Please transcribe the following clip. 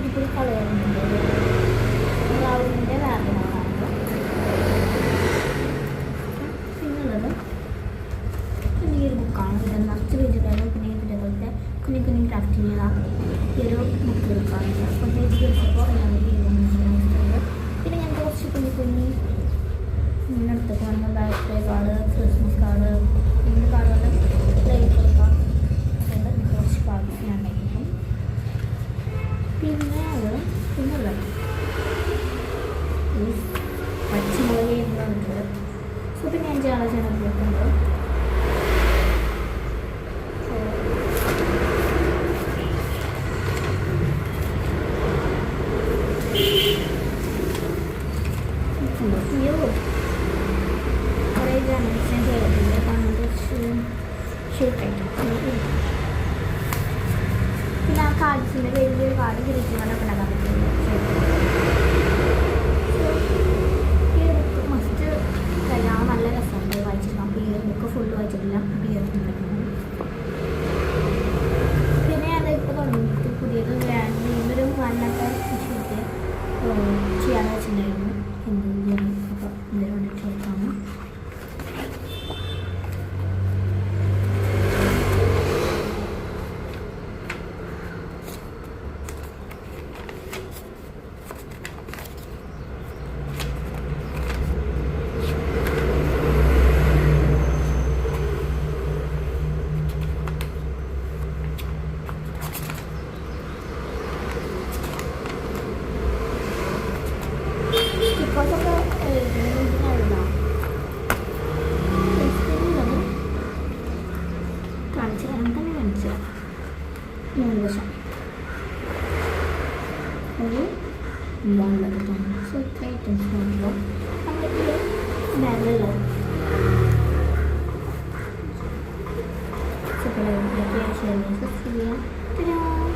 അടിപൊളി കളറുണ്ട്. ബ്രൗണിൻ്റെ വേറെ കളറാണ്. പിന്നുള്ളത് ഈ ഒരു ബുക്കാണ്. ഇത് നിറച്ച് പേജുകളും പിന്നെ ഇതിൻ്റെ പോലത്തെ കുഞ്ഞു കുഞ്ഞു ക്രാഫ്റ്റിങ്ങുകളാണ്. ഈ ഒരു ബുക്ക് എടുക്കാറുണ്ട്. അപ്പോൾ ഇത് വെച്ചപ്പോൾ പിന്നെ ഞാൻ കുറച്ച് കുഞ്ഞു കുഞ്ഞി എടുത്തൊക്കെ വന്ന ബർത്ത്ഡേ കാർഡ്, ക്രിസ്മസ് കാർഡ്, ഇങ്ങനെ കാർഡുകൾ ലൈറ്റ് കൊടുക്കാം. അതുകൊണ്ട് കുറച്ച് കാർഡ് ഞാൻ ഉണ്ടായിരിക്കും. പിന്നുള്ളത് ഈ പച്ചമുളക് എന്ന് പറഞ്ഞിട്ടുണ്ട്. സോ പിന്നെ ഞാൻ ചെയ്യാനുണ്ട്. കുറേ ജാമൻസിനെ ചെയ്തിട്ടുണ്ട്. കാണാൻ കുറച്ച് ഷേപ്പായിട്ട് പിന്നെ ആ കാർഡ്സിൻ്റെ വലിയൊരു കാർഡ് ഗ്രീറ്റിങ്ങോടൊക്കെ ഉണ്ടാക്കാൻ പറ്റുന്നുണ്ട്. ഈ ഒരു ബുക്ക് മസ്റ്റ് കഴിയാൻ നല്ല രസമുണ്ട് വായിച്ചിട്ട്. അപ്പോൾ ഈ ഒരു ബുക്ക് ഫുള്ള് വായിച്ചിട്ടില്ല. അപ്പോൾ ഈ ഒരു പിന്നെ അതിപ്പോൾ തുടങ്ങിയിട്ട് പുതിയത് വീണ്ടും വന്നൊക്കെ വിഷയത്തിൽ ചെയ്യാൻ വെച്ചിട്ടുണ്ടായിരുന്നു. എന്തെങ്കിലും അപ്പോൾ ഇതിനോട് ചോദിക്കാമോ? സോ ഇത്ര ഐറ്റംസ് നോക്കുമ്പോൾ നമ്മൾക്ക് ബാഗുള്ളത് ചെയ്യാം.